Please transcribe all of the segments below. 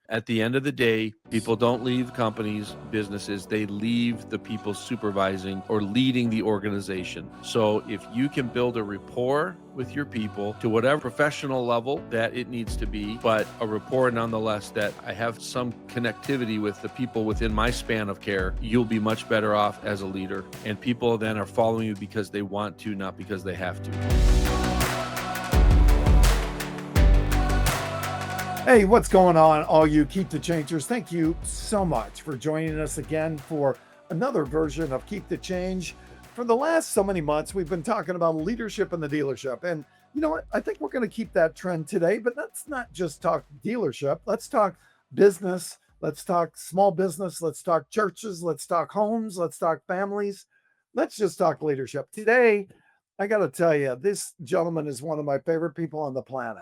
At the end of the day, people don't leave companies, businesses, they leave the people supervising or leading the organization. So if you can build a rapport with your people to whatever professional level that it needs to be, but a rapport nonetheless that I have some connectivity with the people within my span of care, you'll be much better off as a leader. And people then are following you because they want to, not because they have to. Hey, what's going on, all you Keep the Changers? Thank you so much for joining us again for another version of Keep the Change. For the last so many months, we've been talking about leadership in the dealership. And you know what? I think we're going to keep that trend today, but let's not just talk dealership. Let's talk business. Let's talk small business. Let's talk churches. Let's talk homes. Let's talk families. Let's just talk leadership. Today, I got to tell you, this gentleman is one of my favorite people on the planet.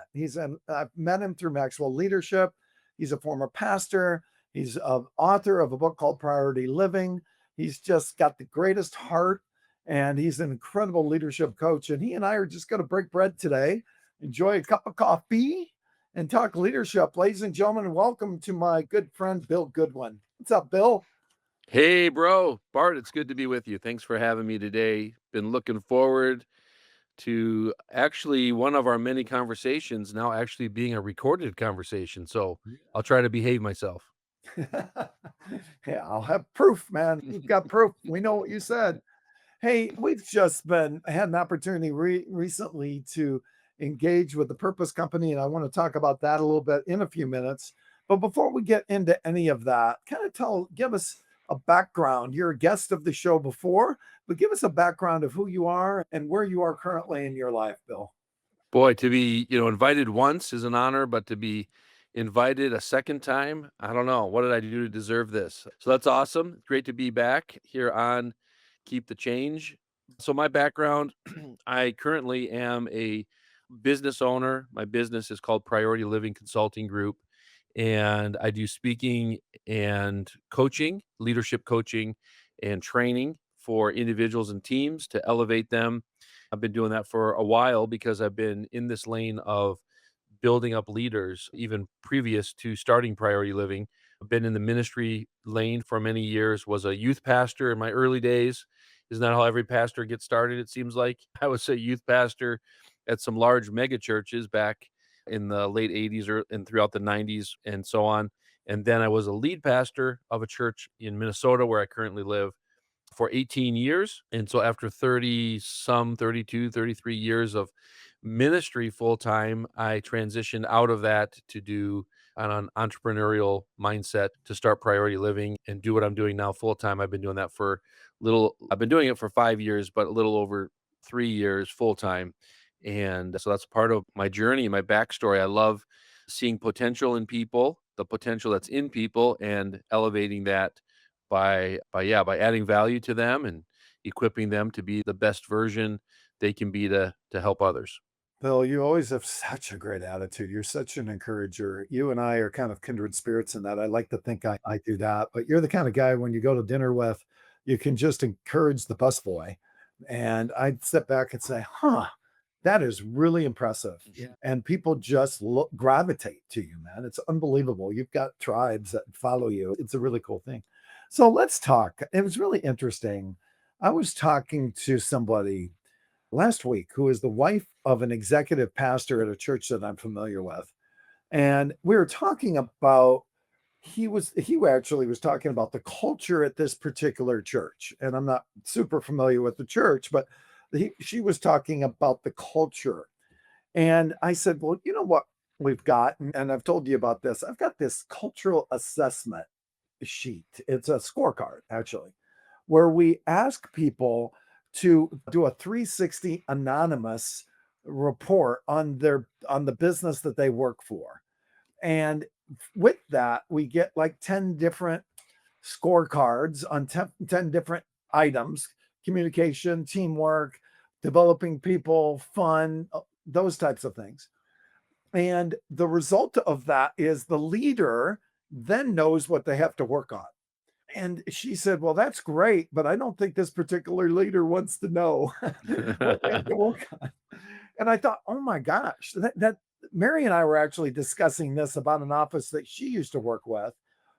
I've met him through Maxwell Leadership. He's a former pastor. He's an author of a book called Priority Living. He's just got the greatest heart, and he's an incredible leadership coach. And he and I are just going to break bread today, enjoy a cup of coffee, and talk leadership. Ladies and gentlemen, welcome to my good friend, Bill Goodwin. What's up, Bill? Hey, bro. Bart, it's good to be with you. Thanks for having me today. Been looking forward to actually one of our many conversations now actually being a recorded conversation. So I'll try to behave myself. Yeah, I'll have proof, man. You've got proof. We know what you said. Hey, we've just had an opportunity recently to engage with the Purpose Company, and I want to talk about that a little bit in a few minutes. But before we get into any of that, give us a background. You're a guest of the show before, but give us a background of who you are and where you are currently in your life, Bill. Boy, to be, invited once is an honor, but to be invited a second time, I don't know. What did I do to deserve this? So that's awesome. Great to be back here on Keep the Change. So my background, I currently am a business owner. My business is called Priority Living Consulting Group, and I do speaking and coaching, leadership coaching and training for individuals and teams to elevate them. I've been doing that for a while because I've been in this lane of building up leaders even previous to starting Priority Living. I've been in the ministry lane for many years, was a youth pastor in my early days. Isn't that how every pastor gets started? It seems like I was a youth pastor at some large mega churches back in the late 80s and throughout the 90s and so on. And then I was a lead pastor of a church in Minnesota where I currently live for 18 years. And so after 32, 33 years of ministry full time, I transitioned out of that to do an entrepreneurial mindset to start Priority Living and do what I'm doing now full time. I've been doing it for 5 years, but a little over 3 years full time. And so that's part of my journey, my backstory. I love seeing potential in people, the potential that's in people, and elevating that by adding value to them and equipping them to be the best version they can be to help others. Bill, you always have such a great attitude. You're such an encourager. You and I are kind of kindred spirits in that. I like to think I do that, but you're the kind of guy when you go to dinner with, you can just encourage the busboy. And I'd step back and say, huh, that is really impressive. Yeah. And people just gravitate to you, man. It's unbelievable. You've got tribes that follow you. It's a really cool thing. So let's talk. It was really interesting. I was talking to somebody last week who is the wife of an executive pastor at a church that I'm familiar with. And we were talking about he actually was talking about the culture at this particular church. And I'm not super familiar with the church, but she was talking about the culture. And I said, well, you know what we've got, and I've told you about this. I've got this cultural assessment sheet. It's a scorecard, actually, where we ask people to do a 360 anonymous report on the business that they work for. And with that, we get like 10 different scorecards on 10 different items: communication, teamwork, developing people, fun, those types of things. And the result of that is the leader then knows what they have to work on. And she said, well, that's great, but I don't think this particular leader wants to know what they have to work on. And I thought, oh my gosh, that Mary and I were actually discussing this about an office that she used to work with,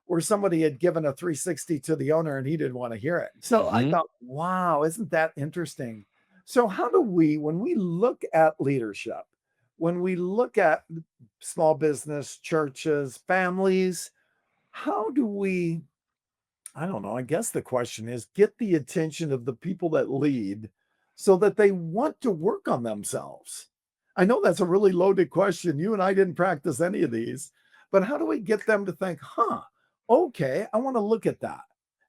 where somebody had given a 360 to the owner and he didn't want to hear it. So I Mhm. thought, wow, isn't that interesting? So, how do we, when we look at leadership, when we look at small business, churches, families, how do we, I don't know, I guess the question is get the attention of the people that lead so that they want to work on themselves? I know that's a really loaded question. You and I didn't practice any of these, but how do we get them to think, huh, okay, I want to look at that,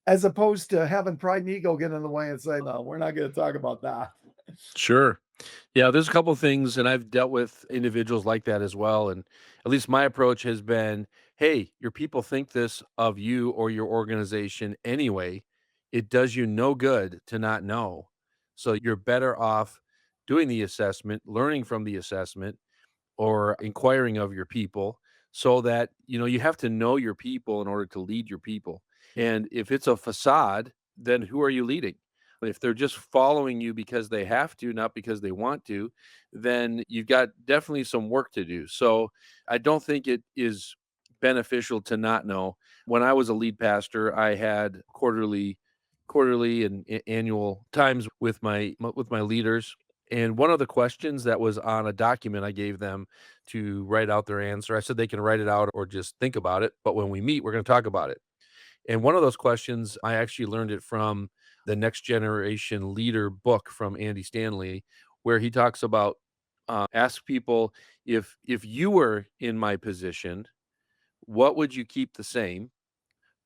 as opposed to having pride and ego get in the way and say, no, we're not going to talk about that. Sure. Yeah, there's a couple things, and I've dealt with individuals like that as well. And at least my approach has been, hey, your people think this of you or your organization anyway. It does you no good to not know. So you're better off doing the assessment, learning from the assessment, or inquiring of your people so that, you have to know your people in order to lead your people. And if it's a facade, then who are you leading? If they're just following you because they have to, not because they want to, then you've got definitely some work to do. So I don't think it is beneficial to not know. When I was a lead pastor, I had quarterly and annual times with my leaders. And one of the questions that was on a document I gave them to write out their answer, I said they can write it out or just think about it. But when we meet, we're going to talk about it. And one of those questions, I actually learned it from the Next Generation Leader book from Andy Stanley, where he talks about ask people if you were in my position, what would you keep the same?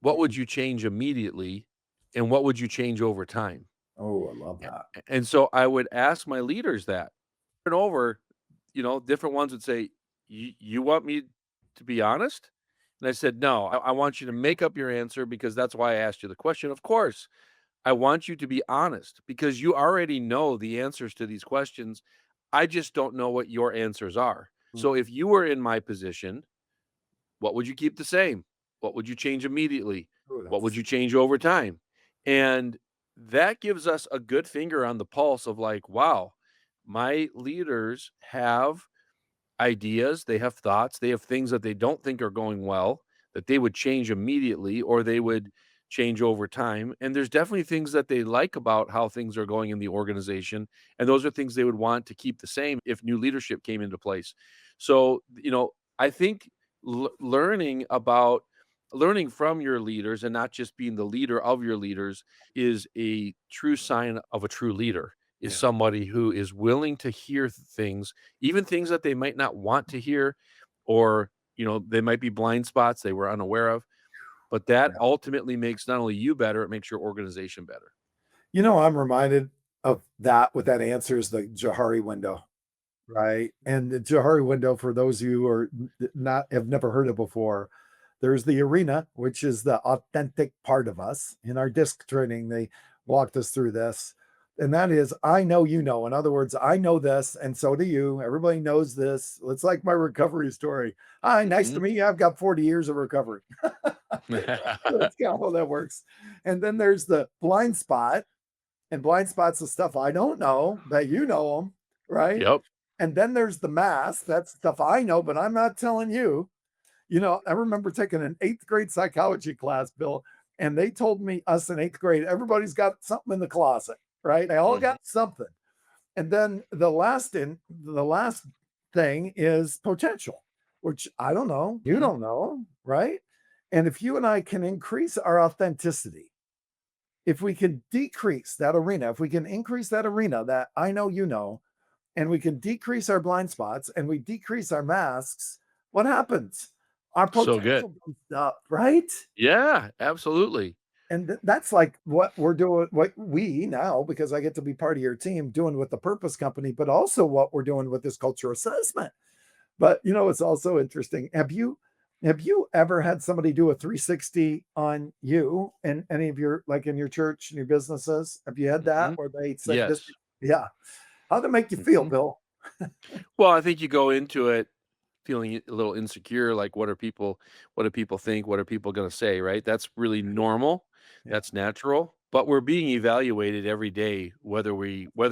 What would you change immediately? And what would you change over time? Oh, I love that. And so I would ask my leaders that and over, different ones would say, You want me to be honest? And I said, No, I want you to make up your answer because that's why I asked you the question. Of course, I want you to be honest because you already know the answers to these questions. I just don't know what your answers are. So if you were in my position, what would you keep the same? What would you change immediately? Oh, What would that's you change over time? And that gives us a good finger on the pulse of like, wow, my leaders have ideas, they have thoughts, they have things that they don't think are going well that they would change immediately or they would change over time. And there's definitely things that they like about how things are going in the organization. And those are things they would want to keep the same if new leadership came into place. So, I think learning from your leaders and not just being the leader of your leaders is a true sign of a true leader is yeah, somebody who is willing to hear things, even things that they might not want to hear, or, they might be blind spots they were unaware of. But that yeah. ultimately makes not only you better, it makes your organization better. I'm reminded of that with that answer is the Johari window. Right, and the Johari window, for those of you who are not have never heard it before, there's the arena, which is the authentic part of us. In our disc training, they walked us through this, and that is, I know you know. In other words, I know this, and so do you. Everybody knows this. It's like my recovery story. Hi, nice to Mhm. meet you. I've got 40 years of recovery. That's kind of how that works. And then there's the blind spot, and blind spots the stuff I don't know, but you know them, right? Yep. And then there's the math. That's stuff I know, but I'm not telling you. I remember taking an eighth grade psychology class, Bill, and they told me, us in eighth grade, everybody's got something in the closet, right? They all Mhm. got something. And then the last thing is potential, which I don't know, you Mhm. don't know, right? And if you and I can increase our authenticity, if we can decrease that arena, if we can increase that arena that I know you know, and we can decrease our blind spots and we decrease our masks, what happens? Our So good. potential goes up, right? Yeah, absolutely. And that's like what we're doing, what we now, because I get to be part of your team, doing with the Purpose Company, but also what we're doing with this culture assessment. But it's also interesting. Have you ever had somebody do a 360 on you in any of your, like in your church and your businesses? Have you had that Mhm. where they said this? Yes. Yeah. How'd it make you feel, Mhm. Bill? Well, I think you go into it feeling a little insecure, like what do people think? What are people gonna say, right? That's really normal. Yeah. That's natural. But we're being evaluated every day, whether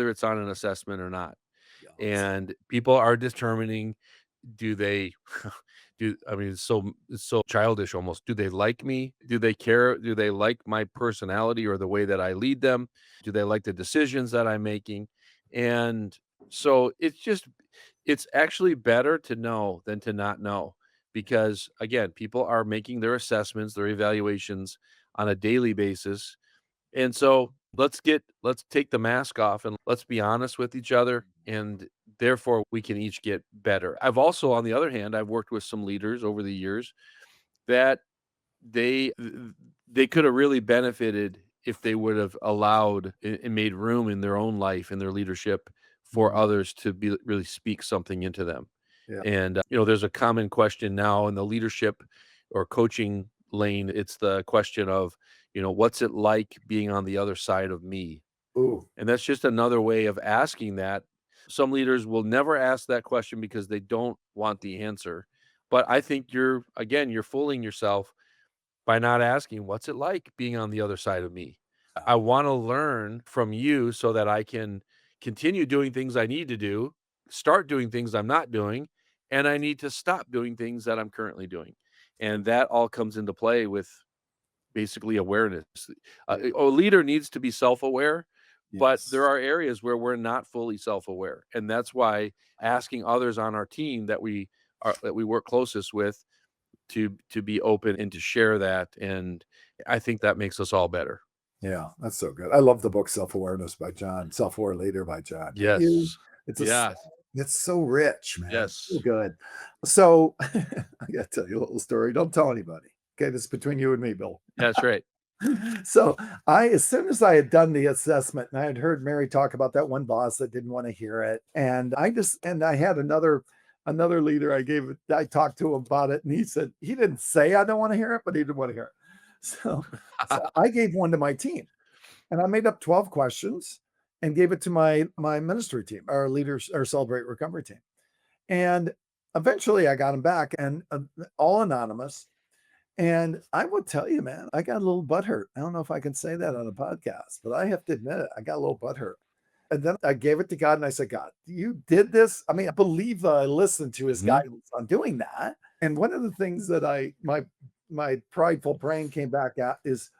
it's on an assessment or not. Yes. And people are determining, do they do I mean, it's so childish almost. Do they like me? Do they care? Do they like my personality or the way that I lead them? Do they like the decisions that I'm making? And so it's actually better to know than to not know because again, people are making their assessments, their evaluations on a daily basis. And so let's take the mask off and let's be honest with each other and therefore we can each get better. I've also on the other hand, I've worked with some leaders over the years that they they could have really benefited if they would have allowed and made room in their own life and their leadership for Mhm. others to be really speak something into them. Yeah. And there's a common question now in the leadership or coaching lane. It's the question of, what's it like being on the other side of me? Ooh, And that's just another way of asking that. Some leaders will never ask that question because they don't want the answer. But I think you're fooling yourself by not asking, "What's it like being on the other side of me?" yeah. I wanna learn from you so that I can continue doing things I need to do, start doing things I'm not doing, and I need to stop doing things that I'm currently doing. And that all comes into play with basically awareness. Yeah. A leader needs to be self-aware, but there Yes. are areas where we're not fully self-aware, and that's why asking others on our team that we work closest with to be open and to share that, and I think that makes us all better. Yeah, that's so good. I love the book Self-Awareness by John, Self-Aware Leader by John. Don't you? Yes. It's a s Yes. it's so rich, man. So Yes. good. So, I gotta tell you a little story. Don't tell anybody. Okay, this is between you and me, Bill. That's right. So, as soon as I had done the assessment and I had heard Mary talk about that one boss that didn't wanna hear it, and I had another leader I talked to him about it, and he didn't say, "I don't wanna hear it," but he didn't wanna hear it. So I gave one to my team, and I made up 12 questions and gave it to my ministry team, our leaders, our Celebrate Recovery team. And eventually I got them back and all anonymous. And I will tell you, man, I got a little butthurt. I don't know if I can say that on a podcast, but I have to admit it. I got a little butthurt. And then I gave it to God and I said, God, you did this. I mean, I believe that I listened to his Mhm. guidance on doing that. And one of the things that my prideful brain came back at is,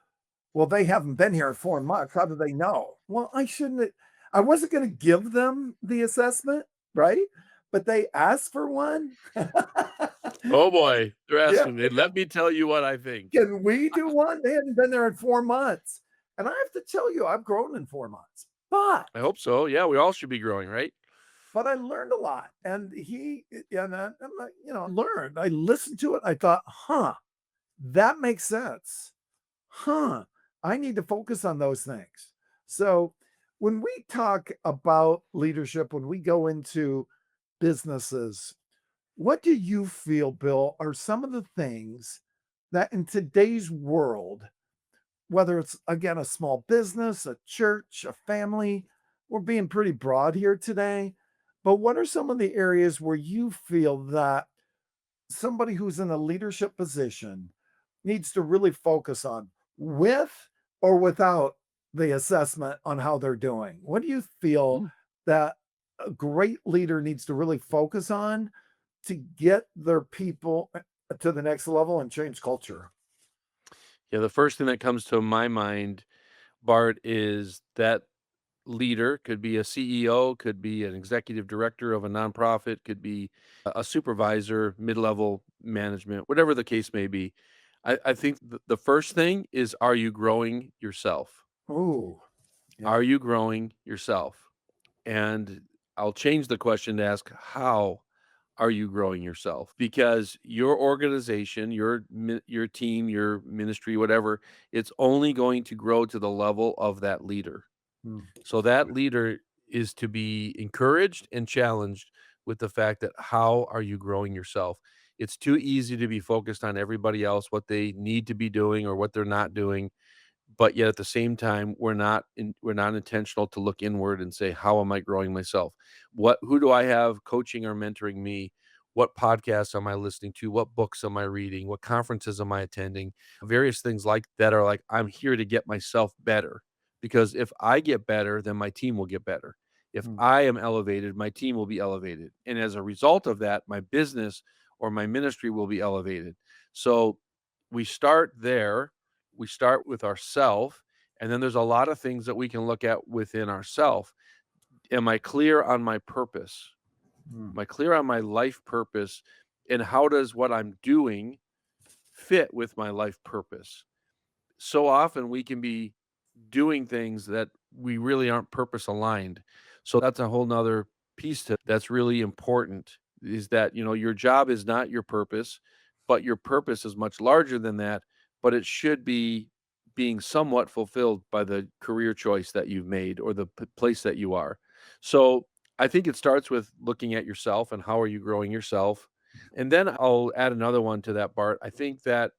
well, they haven't been here in 4 months. How do they know? Well, I wasn't gonna give them the assessment, right? But they asked for one. Oh boy, they're Yeah, asking me, "Let me tell you what I think." can we do one? They hadn't been there in 4 months. And I have to tell you, I've grown in 4 months, I hope so, yeah, we all should be growing, right? but I learned a lot. And I'm like, learned. I listened to it. I thought, huh, that makes sense. Huh, I need to focus on those things. So when we talk about leadership, when we go into businesses, what do you feel, Bill, are some of the things that in today's world, whether it's again a small business, a church, a family, we're being pretty broad here today, but what are some of the areas where you feel that somebody who's in a leadership position needs to really focus on with or without the assessment on how they're doing? What do you feel Mm. that a great leader needs to really focus on to get their people to the next level and change culture? Yeah, the first thing that comes to my mind, Bart, is that leader could be a CEO, could be an executive director of a nonprofit, could be a supervisor, mid-level management, whatever the case may be. I think the first thing is, are you growing yourself? Oh, yeah. Are you growing yourself? And I'll change the question to ask, how are you growing yourself? Because your organization, your team, your ministry, whatever, it's only going to grow to the level of that leader. Mm. So that leader is to be encouraged and challenged with the fact that how are you growing yourself? It's too easy to be focused on everybody else, what they need to be doing or what they're not doing, but yet at the same time, we're not intentional to look inward and say, "How am I growing myself? Who do I have coaching or mentoring me? What podcasts am I listening to? What books am I reading? What conferences am I attending?" Various things like that are like, I'm here to get myself better, because if I get better, then my team will get better. If Mm, I am elevated, my team will be elevated. And as a result of that, my business or my ministry will be elevated. So we start there. We start with ourself, and then there's a lot of things that we can look at within ourself. Am I clear on my purpose? mm, Am I clear on my life purpose? And how does what I'm doing fit with my life purpose? So often we can be doing things that we really aren't purpose aligned. So that's a whole nother piece to that's really important is that, your job is not your purpose, but your purpose is much larger than that, but it should be being somewhat fulfilled by the career choice that you've made or the place that you are. So I think it starts with looking at yourself and how are you growing yourself. And then I'll add another one to that, Bart. I think that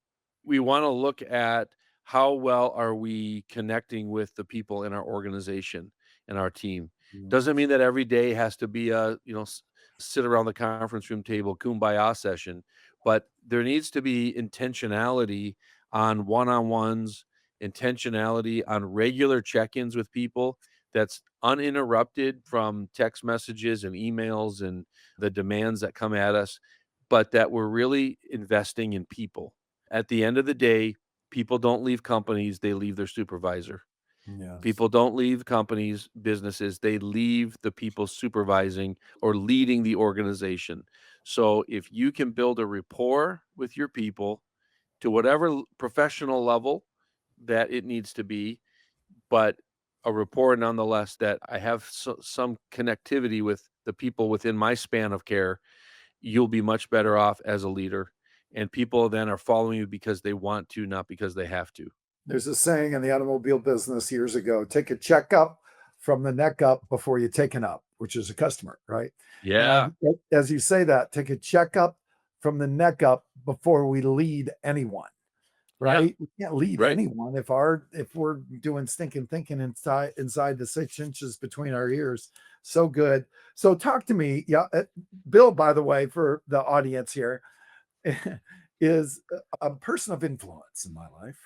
we want to look at how well are we connecting with the people in our organization and our team? mm. Doesn't mean that every day has to be a, sit around the conference room table kumbaya session, but there needs to be intentionality on one-on-ones, intentionality on regular check-ins with people that's uninterrupted from text messages and emails and the demands that come at us, but that we're really investing in people. At the end of the day, people don't leave companies, they leave their supervisor. Yes. People don't leave companies, businesses, they leave the people supervising or leading the organization. So if you can build a rapport with your people to whatever professional level that it needs to be, but a rapport nonetheless that I have some connectivity with the people within my span of care, you'll be much better off as a leader. And people then are following you because they want to, not because they have to. There's a saying in the automobile business years ago, take a checkup from the neck up before you take an up, which is a customer, right? Yeah, And as you say that, take a checkup from the neck up before we lead anyone, yeah, right? We can't lead right. anyone if we're doing stinking thinking inside the 6 inches between our ears. So good. So talk to me. Yeah, Bill, by the way, for the audience here, is a person of influence in my life.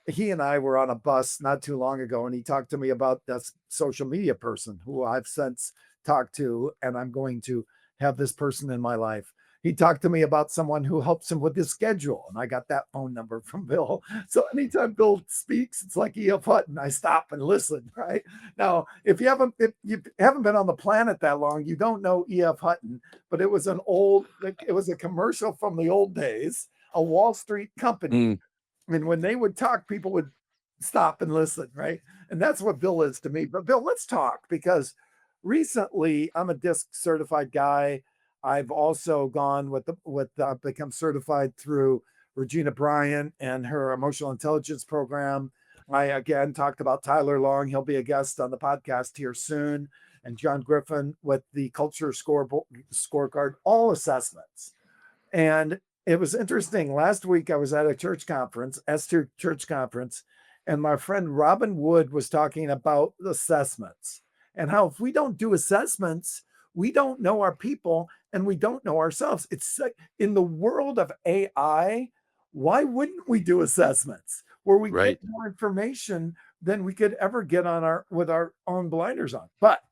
He and I were on a bus not too long ago, and he talked to me about this social media person who I've since talked to, and I'm going to have this person in my life. He talked to me about someone who helps him with his schedule, and I got that phone number from Bill. So anytime Bill speaks, it's like E.F. Hutton. I stop and listen. Right now, if you haven't been on the planet that long, you don't know E.F. Hutton, but it was a commercial from the old days, a Wall Street Mm, company, and when they would talk, people would stop and listen, right? And that's what Bill is to me. But Bill, let's talk because recently I'm a disc certified guy. I've also gone become certified through Regina Bryant and her emotional intelligence program. I again talked about Tyler Long. He'll be a guest on the podcast here soon. And John Griffin with the scorecard, all assessments. And it was interesting. Last week, I was at a church conference, Esther Church Conference, and my friend Robin Wood was talking about assessments and how if we don't do assessments, we don't know our people and we don't know ourselves. It's like in the world of AI, why wouldn't we do assessments where we get right. more information than we could ever get on our with our own blinders on? But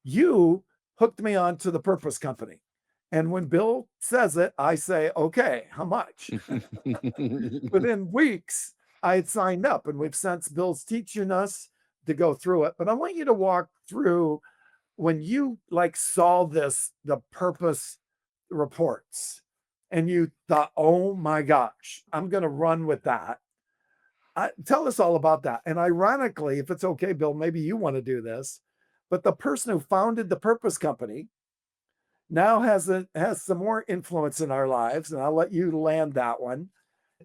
you hooked me on to the Purpose Company. And when Bill says it, I say, okay, how much? Within weeks, I had signed up, and we've since Bill's teaching us to go through it. But I want you to walk through when you like saw the purpose reports, and you thought, oh my gosh, I'm going to run with that. Tell us all about that. And ironically, if it's okay, Bill, maybe you want to do this, but the person who founded the Purpose Company now has some more influence in our lives, and I'll let you land that one.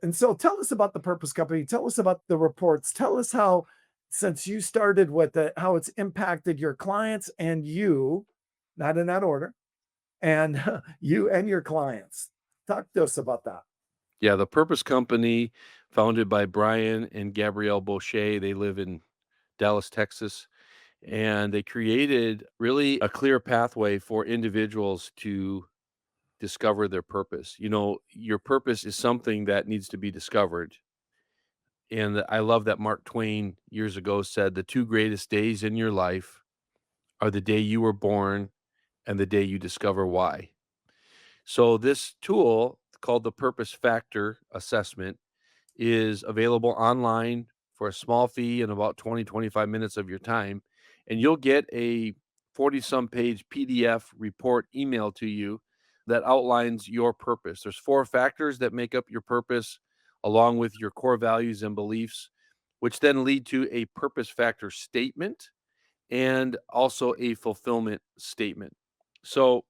And so, tell us about the Purpose Company. Tell us about the reports. Tell us how, since you started with it, how it's impacted your clients and you, not in that order, and you and your clients. Talk to us about that. Yeah, the Purpose Company, founded by Brian and Gabrielle Boucher, they live in Dallas, Texas, and they created really a clear pathway for individuals to discover their purpose. Your purpose is something that needs to be discovered. And I love that Mark Twain years ago said, "The two greatest days in your life are the day you were born and the day you discover why. So this tool called the Purpose Factor Assessment is available online for a small fee in about 20-25 minutes of your time, and you'll get a 40 some page PDF report emailed to you that outlines your purpose. There's 4 factors that make up your purpose along with your core values and beliefs, which then lead to a purpose factor statement and also a fulfillment statement. So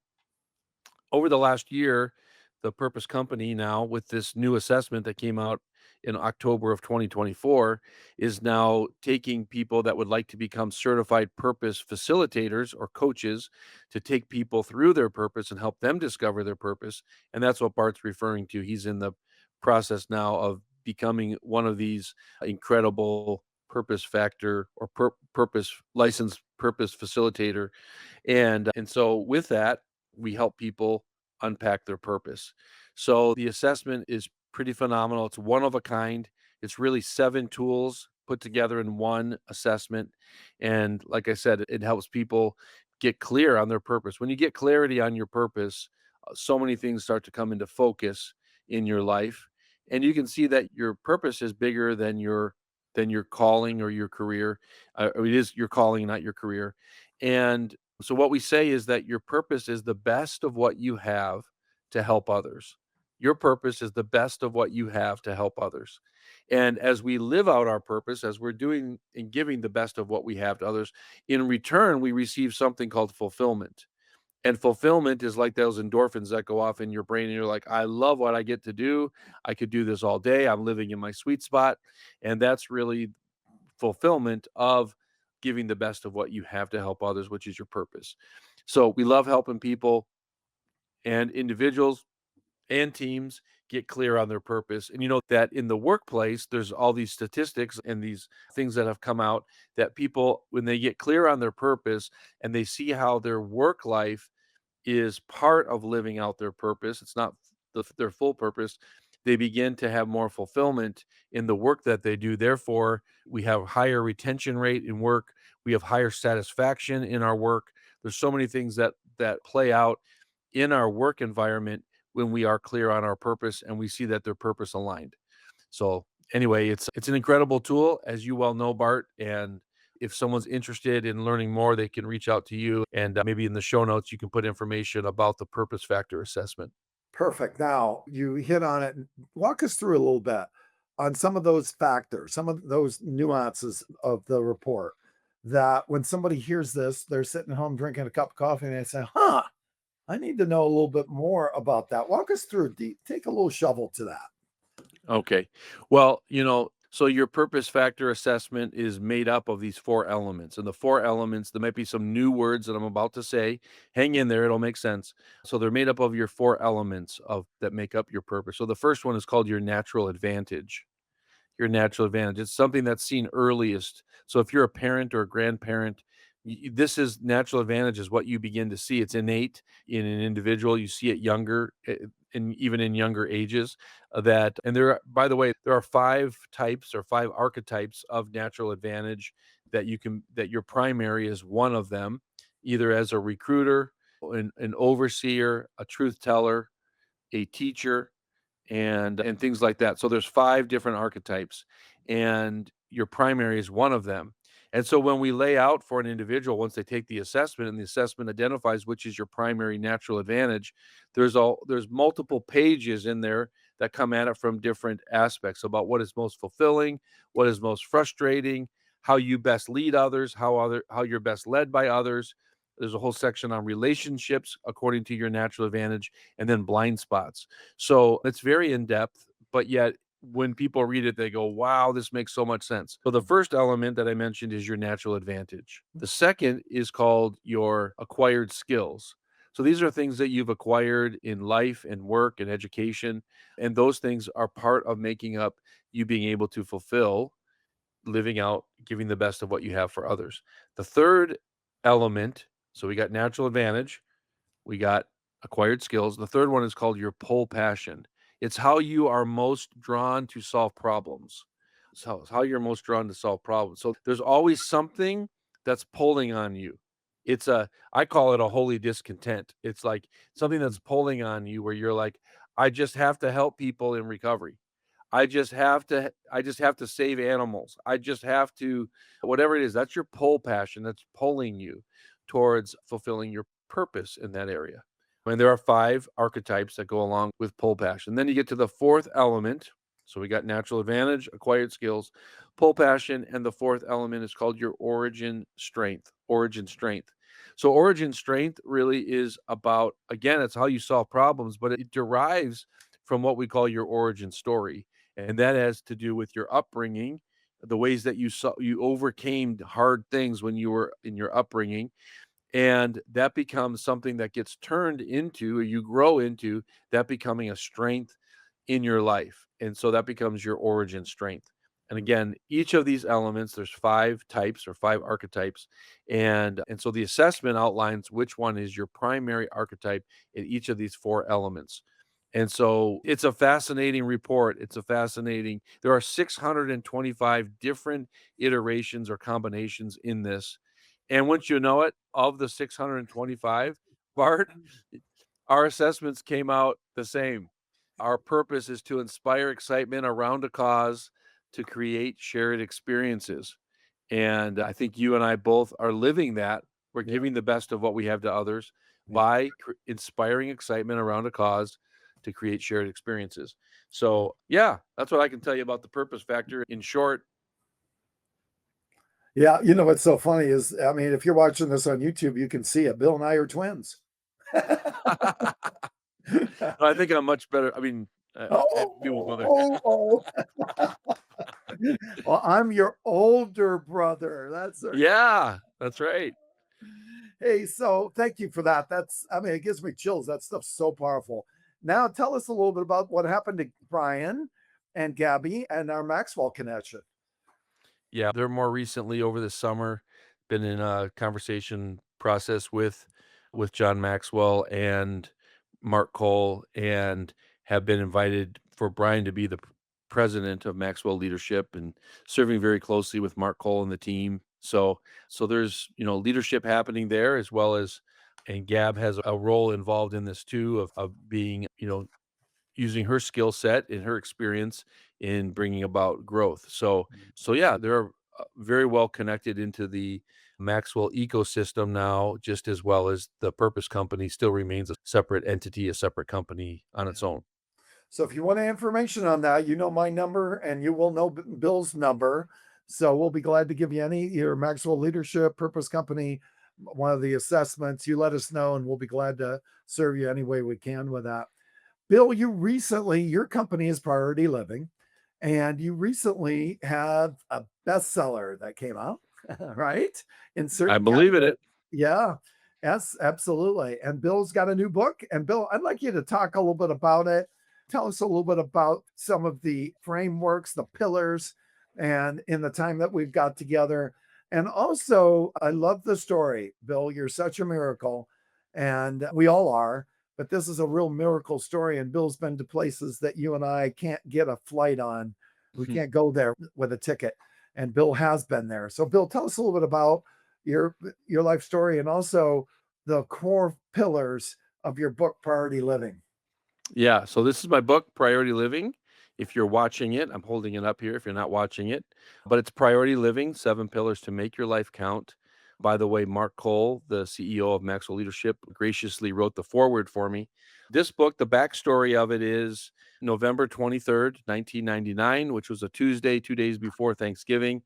over the last year, the Purpose Company now with this new assessment that came out in October of 2024 is now taking people that would like to become certified purpose facilitators or coaches to take people through their purpose and help them discover their purpose. And that's what Bart's referring to. He's in the process now of becoming one of these incredible purpose factor or purpose licensed purpose facilitator and so with that, we help people unpack their purpose. So the assessment is pretty phenomenal. It's one of a kind. It's really 7 tools put together in one assessment. And like I said, it helps people get clear on their purpose. When you get clarity on your purpose, so many things start to come into focus in your life. And you can see that your purpose is bigger than your calling or your career. It is your calling, not your career. And so what we say is that your purpose is the best of what you have to help others. Your purpose is the best of what you have to help others. And as we live out our purpose, as we're doing and giving the best of what we have to others, in return, we receive something called fulfillment. And fulfillment is like those endorphins that go off in your brain, and you're like, I love what I get to do. I could do this all day. I'm living in my sweet spot. And that's really fulfillment of giving the best of what you have to help others, which is your purpose. So we love helping people and individuals and teams get clear on their purpose. And you know that in the workplace, there's all these statistics and these things that have come out that people, when they get clear on their purpose and they see how their work life is part of living out their purpose. It's not their full purpose. They begin to have more fulfillment in the work that they do. Therefore, we have higher retention rate in work. We have higher satisfaction in our work. There's so many things that play out in our work environment when we are clear on our purpose and we see that they're purpose aligned. So anyway, it's an incredible tool, as you well know, Bart. And if someone's interested in learning more, they can reach out to you. And maybe in the show notes, you can put information about the purpose factor assessment. Perfect. Now, you hit on it. Walk us through a little bit on some of those factors, some of those nuances of the report that when somebody hears this, they're sitting home drinking a cup of coffee and they say, huh, I need to know a little bit more about that. Walk us through, take a little shovel to that. Okay. Well, so your purpose factor assessment is made up of these 4 elements. And the 4 elements, there might be some new words that I'm about to say. Hang in there, it'll make sense. So they're made up of your 4 elements of that make up your purpose. So the first one is called your natural advantage. Your natural advantage. It's something that's seen earliest. So if you're a parent or a grandparent, this is natural advantage is what you begin to see. It's innate in an individual. You see it younger, and even in younger ages. That and there. By the way, there are 5 types or 5 archetypes of natural advantage that your primary is one of them, either as a recruiter, an overseer, a truth teller, a teacher, and things like that. So there's 5 different archetypes, and your primary is one of them. And so when we lay out for an individual, once they take the assessment and the assessment identifies which is your primary natural advantage, there's multiple pages in there that come at it from different aspects about what is most fulfilling, what is most frustrating, how you best lead others, how you're best led by others. There's a whole section on relationships according to your natural advantage, and then blind spots. So it's very in depth, but yet when people read it, they go, wow, this makes so much sense. So the first element that I mentioned is your natural advantage. The second is called your acquired skills. So these are things that you've acquired in life and work and education. And those things are part of making up you being able to fulfill living out, giving the best of what you have for others. The third element, so we got natural advantage, we got acquired skills. The third one is called your pull passion. It's how you are most drawn to solve problems. So it's how you're most drawn to solve problems. So there's always something that's pulling on you. I call it a holy discontent. It's like something that's pulling on you where you're like, "I just have to help people in recovery. I just have to save animals. I just have to" whatever it is, that's your pull passion that's pulling you towards fulfilling your purpose in that area. And there are 5 archetypes that go along with pull passion. Then you get to the 4th element. So we got natural advantage, acquired skills, pull passion, and the 4th element is called your origin strength. Origin strength. So origin strength really is about, again, it's how you solve problems, but it derives from what we call your origin story. And that has to do with your upbringing, the ways that you overcame hard things when you were in your upbringing, and that becomes something that gets turned into, or you grow into that becoming a strength in your life. And so that becomes your origin strength. And again, each of these elements, there's 5 types or 5 archetypes. And so the assessment outlines which one is your primary archetype in each of these 4 elements. And so it's a fascinating report. There are 625 different iterations or combinations in this. And once you know it, of the 625, Bart, our assessments came out the same. Our purpose is to inspire excitement around a cause to create shared experiences. And I think you and I both are living that. We're Yeah, giving the best of what we have to others yeah, by inspiring excitement around a cause to create shared experiences. yeah. So, yeah, that's what I can tell you about the purpose factor in short. Yeah, you know what's so funny is, I mean, if you're watching this on YouTube, you can see it. Bill and I are twins. I think I'm much better. I mean, we won't go there. Oh. Well, I'm your older brother. That's right. Yeah, that's right. Hey, so thank you for that. I mean, it gives me chills. That stuff's so powerful. Now, tell us a little bit about what happened to Brian and Gabby and our Maxwell connection. Yeah, they're more recently over the summer been in a conversation process with John Maxwell and Mark Cole, and have been invited for Brian to be the president of Maxwell Leadership and serving very closely with Mark Cole and the team. So there's, leadership happening there as well as, and Gab has a role involved in this too of being, using her skill set and her experience in bringing about growth. So yeah, they're very well connected into the Maxwell ecosystem now, just as well as the Purpose Company still remains a separate entity, a separate company on its own. So if you want information on that, you know my number and you will know Bill's number. So we'll be glad to give you any your Maxwell Leadership Purpose Company, one of the assessments. You let us know, and we'll be glad to serve you any way we can with that. Bill, your company is Priority Living, and you recently had a bestseller that came out, right? In I certain believe in categories. it. Yeah, yes, absolutely. And Bill's got a new book. And Bill, I'd like you to talk a little bit about it. Tell us a little bit about some of the frameworks, the pillars, and in the time that we've got together. And also, I love the story, Bill. You're such a miracle, and we all are. But this is a real miracle story. And Bill's been to places that you and I can't get a flight on. We can't go there with a ticket. And Bill has been there. So, Bill, tell us a little bit about your your life story and also the core pillars of your book, Priority Living. Yeah, so this is my book, Priority Living. If you're watching it, I'm holding it up here if you're not watching it, but it's Priority Living, 7 Pillars to Make Your Life Count. By the way, Mark Cole, the CEO of Maxwell Leadership, graciously wrote the foreword for me. This book, the backstory of it is November 23rd, 1999, which was a Tuesday, 2 days before Thanksgiving.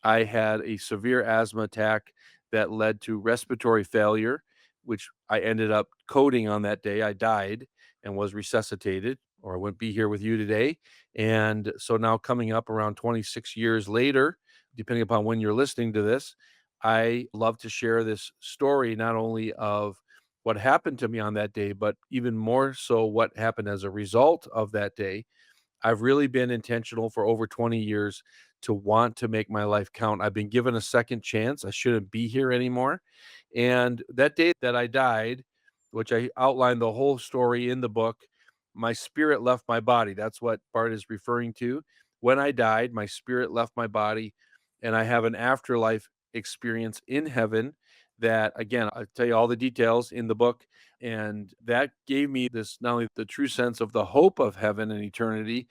I had a severe asthma attack that led to respiratory failure, which I ended up coding on that day. I died and was resuscitated, or I wouldn't be here with you today. And so now, coming up around 26 years later, depending upon when you're listening to this, I love to share this story not only of what happened to me on that day, but even more so what happened as a result of that day. I've really been intentional for over 20 years to want to make my life count. I've been given a second chance. I shouldn't be here anymore. And that day that I died, which I outlined the whole story in the book, my spirit left my body. That's what Bart is referring to. When I died, my spirit left my body, and I have an afterlife experience in heaven that, again, I tell you all the details in the book. And that gave me this, not only the true sense of the hope of heaven and eternity,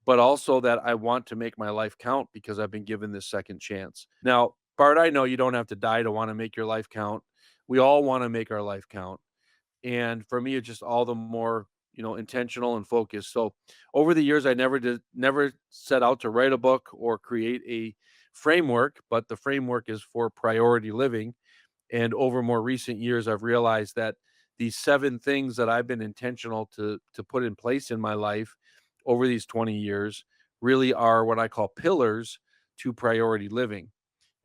but also that I want to make my life count because I've been given this second chance. Now, Bart, I know you don't have to die to want to make your life count. We all want to make our life count. And for me, it's just all the more, intentional and focused. So over the years, I never set out to write a book or create a framework, but the framework is for priority living. And over more recent years, I've realized that these 7 things that I've been intentional to put in place in my life over these 20 years really are what I call pillars to priority living.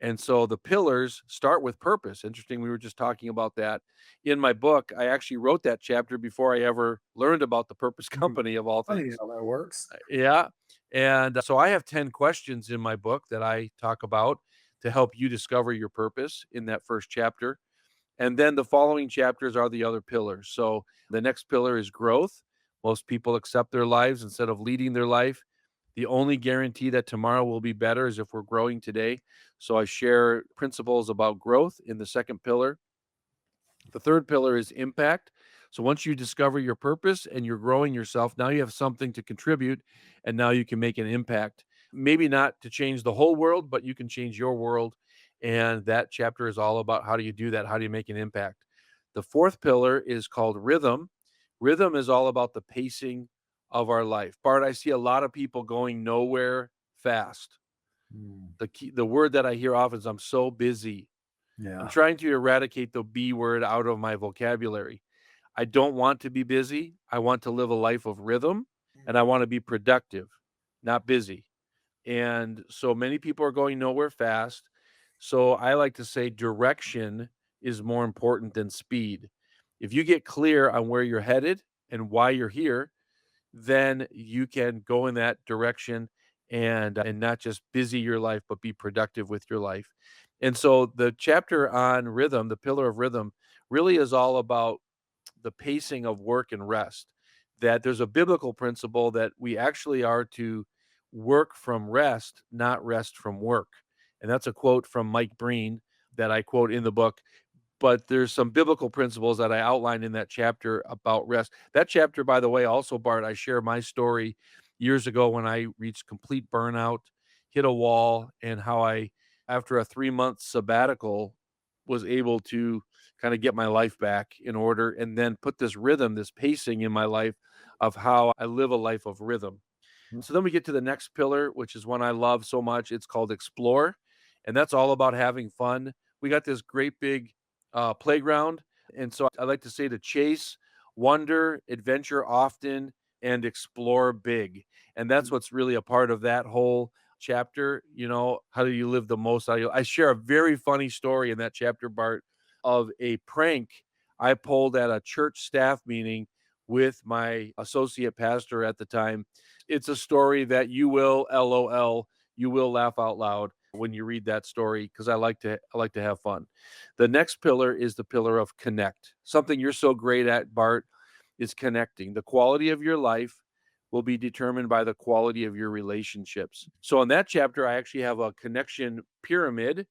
And so the pillars start with purpose. Interesting, we were just talking about that. In my book, I actually wrote that chapter before I ever learned about the purpose Mhm. company of all Funny things. how that works. Yeah. And so I have 10 questions in my book that I talk about to help you discover your purpose in that first chapter. And then the following chapters are the other pillars. So the next pillar is growth. Most people accept their lives instead of leading their life. The only guarantee that tomorrow will be better is if we're growing today. So I share principles about growth in the second pillar. The third pillar is impact. So once you discover your purpose and you're growing yourself, now you have something to contribute and now you can make an impact. Maybe not to change the whole world, but you can change your world. And that chapter is all about how do you do that? How do you make an impact? The fourth pillar is called rhythm. Rhythm is all about the pacing of our life. Bart, I see a lot of people going nowhere fast. Mm, The word that I hear often is I'm so busy. I'm yeah. trying to eradicate the B word out of my vocabulary. I don't want to be busy. I want to live a life of rhythm and I want to be productive, not busy. And so many people are going nowhere fast. So I like to say direction is more important than speed. If you get clear on where you're headed and why you're here, then you can go in that direction and not just busy your life, but be productive with your life. And so the chapter on rhythm, the pillar of rhythm, really is all about the pacing of work and rest. That there's a biblical principle that we actually are to work from rest, not rest from work. And that's a quote from Mike Breen that I quote in the book. But there's some biblical principles that I outlined in that chapter about rest. That chapter, by the way, also, Bart, I share my story years ago when I reached complete burnout, hit a wall, and how I, after a 3-month sabbatical, was able to kind of get my life back in order and then put this rhythm, this pacing in my life of how I live a life of rhythm. Mm, So then we get to the next pillar, which is one I love so much. It's called explore, and that's all about having fun. We got this great big playground, and so I like to say to chase, wonder, adventure often, and explore big. And that's mm, what's really a part of that whole chapter. How do you live the most out of I share a very funny story in that chapter, Bart, of a prank I pulled at a church staff meeting with my associate pastor at the time. It's a story that you will LOL, you will laugh out loud when you read that story because I like to have fun. The next pillar is the pillar of connect. Something you're so great at, Bart, is connecting. The quality of your life will be determined by the quality of your relationships. So in that chapter, I actually have a connection pyramid,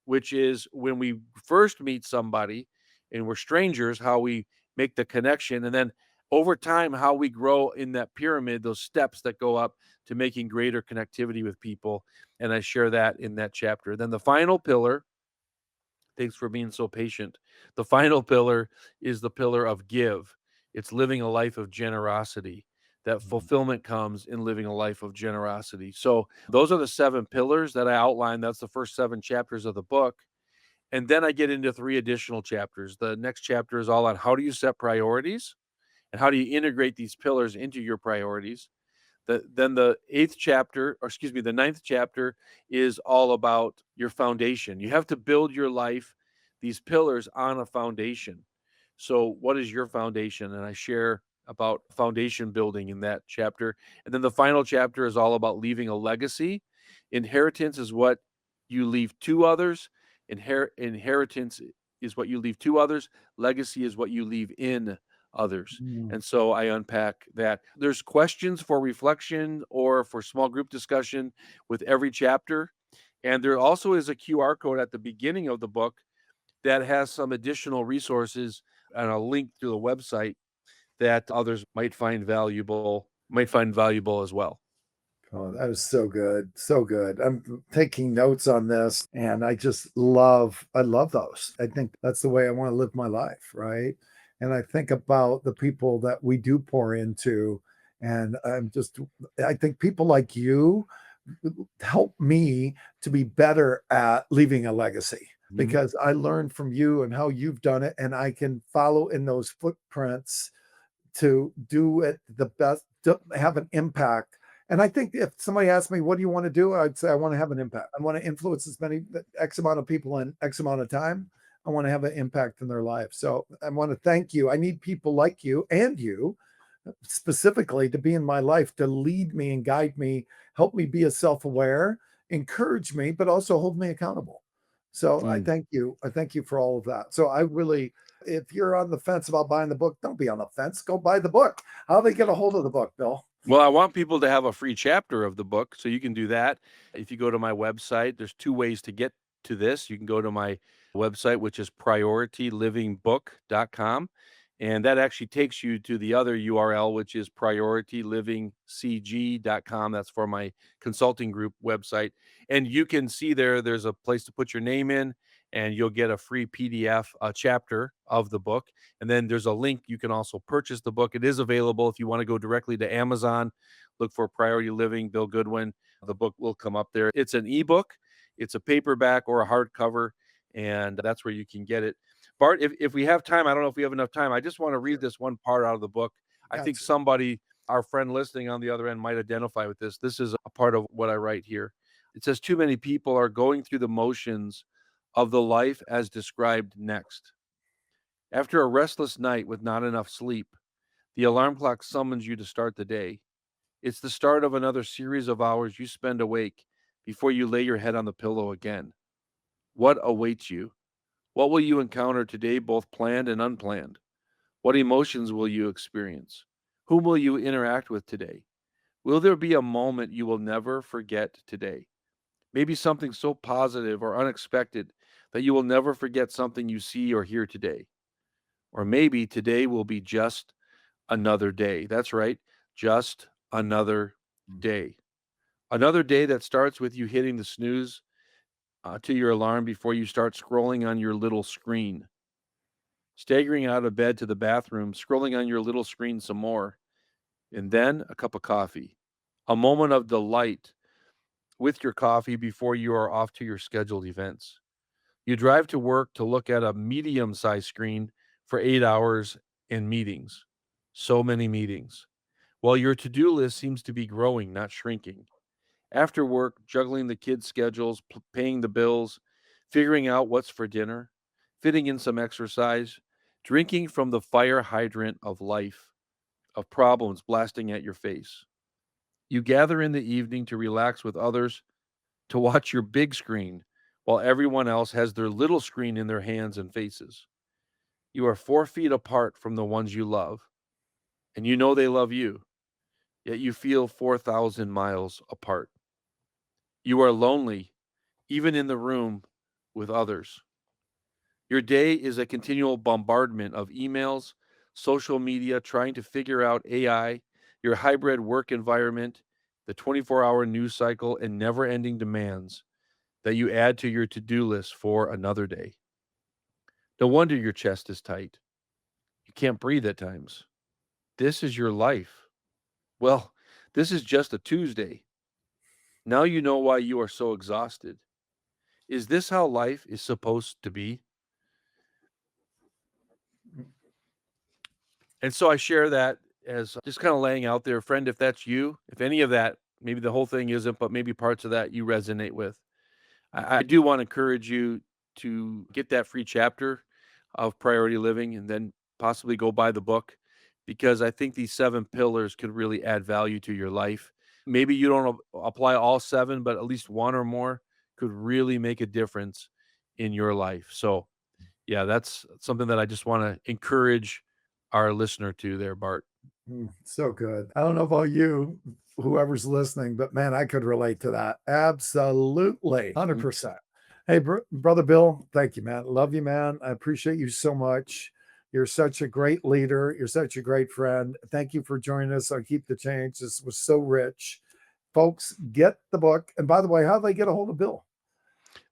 which is when we first meet somebody and we're strangers, how we make the connection. And then over time, how we grow in that pyramid, those steps that go up to making greater connectivity with people. And I share that in that chapter. Then the final pillar, thanks for being so patient. The final pillar is the pillar of give. It's living a life of generosity. That mm, fulfillment comes in living a life of generosity. So, those are the 7 pillars that I outlined. That's the first 7 chapters of the book. And then I get into 3 additional chapters. The next chapter is all on how do you set priorities and how do you integrate these pillars into your priorities. Then the eighth chapter, or excuse me, the ninth chapter is all about your foundation. You have to build your life, these pillars on a foundation. So, what is your foundation? And I share about foundation building in that chapter. And then the final chapter is all about leaving a legacy. Inheritance is what you leave to others. Inheritance is what you leave to others. Legacy is what you leave in others. mm. And so I unpack that. There's questions for reflection or for small group discussion with every chapter. And there also is a QR code at the beginning of the book that has some additional resources and a link to the website that others might find valuable as well. Oh, that was so good, so good. I'm taking notes on this, and I love those. I think that's the way I wanna live my life, right? And I think about the people that we do pour into, and I think people like you help me to be better at leaving a legacy Mhm. because I learned from you and how you've done it, and I can follow in those footprints to do it the best, to have an impact. And I think if somebody asked me, "What do you want to do?" I'd say, "I want to have an impact. I want to influence as many X amount of people in X amount of time. I want to have an impact in their life." So I want to thank you. I need people like you and you specifically to be in my life to lead me and guide me, help me be a self-aware, encourage me, but also hold me accountable. So I Mm. thank you. I thank you for all of that. So I really, if you're on the fence about buying the book, don't be on the fence. Go buy the book. How do they get a hold of the book, Bill? Well, I want people to have a free chapter of the book, so you can do that. If you go to my website, there's 2 ways to get to this. You can go to my website, which is PriorityLivingBook.com, and that actually takes you to the other URL, which is PriorityLivingCG.com. That's for my consulting group website, and you can see there's a place to put your name in, and you'll get a free PDF, a chapter of the book, and then there's a link. You can also purchase the book. It is available if you want to go directly to Amazon, look for Priority Living, Bill Goodwin. The book will come up there. It's an ebook, it's a paperback or a hardcover, and that's where you can get it. Bart, if we have time, I don't know if we have enough time. I just want to read Sure. this one part out of the book. I think Gotcha. somebody, our friend listening on the other end, might identify with this. This is a part of what I write here. It says, too many people are going through the motions of the life as described next. After a restless night with not enough sleep, the alarm clock summons you to start the day. It's the start of another series of hours you spend awake before you lay your head on the pillow again. What awaits you? What will you encounter today, both planned and unplanned? What emotions will you experience? Whom will you interact with today? Will there be a moment you will never forget today? Maybe something so positive or unexpected that you will never forget something you see or hear today. Or maybe today will be just another day. That's right, just another day. Another day that starts with you hitting the snooze to your alarm before you start scrolling on your little screen, staggering out of bed to the bathroom, scrolling on your little screen some more, and then a cup of coffee. A moment of delight with your coffee before you are off to your scheduled events. You drive to work to look at a medium sized screen for 8 hours in meetings. So many meetings. While your to do list seems to be growing, not shrinking. After work, juggling the kids' schedules, paying the bills, figuring out what's for dinner, fitting in some exercise, drinking from the fire hydrant of life, of problems blasting at your face. You gather in the evening to relax with others, to watch your big screen while everyone else has their little screen in their hands and faces. You are 4 feet apart from the ones you love, and you know they love you, yet you feel 4,000 miles apart. You are lonely, even in the room with others. Your day is a continual bombardment of emails, social media, trying to figure out AI, your hybrid work environment, the 24-hour news cycle, and never ending demands that you add to your to do list for another day. No wonder your chest is tight. You can't breathe at times. This is your life. Well, this is just a Tuesday. Now you know why you are so exhausted. Is this how life is supposed to be? And so I share that as just kind of laying out there, friend, if that's you, if any of that, maybe the whole thing isn't, but maybe parts of that you resonate with. I do want to encourage you to get that free chapter of Priority Living and then possibly go buy the book because I think these 7 pillars could really add value to your life. Maybe you don't apply all 7, but at least one or more could really make a difference in your life. So, yeah, that's something that I just want to encourage our listener to there, Bart. So good. I don't know about you, whoever's listening, but man, I could relate to that. Absolutely. Mm. 100%. Hey, brother Bill, thank you, man. Love you, man. I appreciate you so much. You're such a great leader. You're such a great friend. Thank you for joining us on Keep the Change. This was so rich. Folks, get the book. And by the way, how do they get a hold of Bill?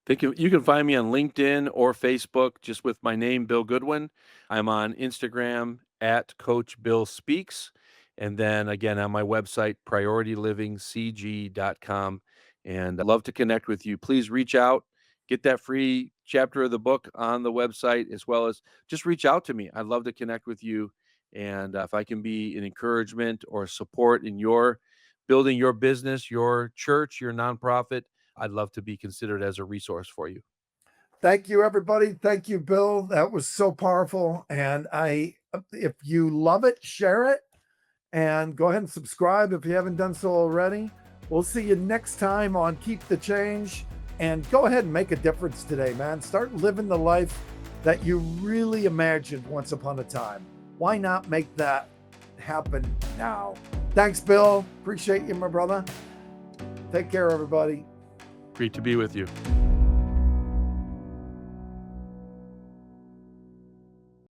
You can find me on LinkedIn or Facebook just with my name, Bill Goodwin. I'm on Instagram at Coach Bill Speaks. And then again on my website, PriorityLivingCG.com. And I'd love to connect with you. Please reach out, get that free chapter of the book on the website, as well as just reach out to me. I'd love to connect with you. And if I can be an encouragement or support in your building your business, your church, your nonprofit, I'd love to be considered as a resource for you. Thank you, everybody. Thank you, Bill. That was so powerful. And if you love it, share it and go ahead and subscribe if you haven't done so already. We'll see you next time on Keep the Change. And go ahead and make a difference today, man. Start living the life that you really imagined once upon a time. Why not make that happen now? Thanks, Bill. Appreciate you, my brother. Take care, everybody. Great to be with you.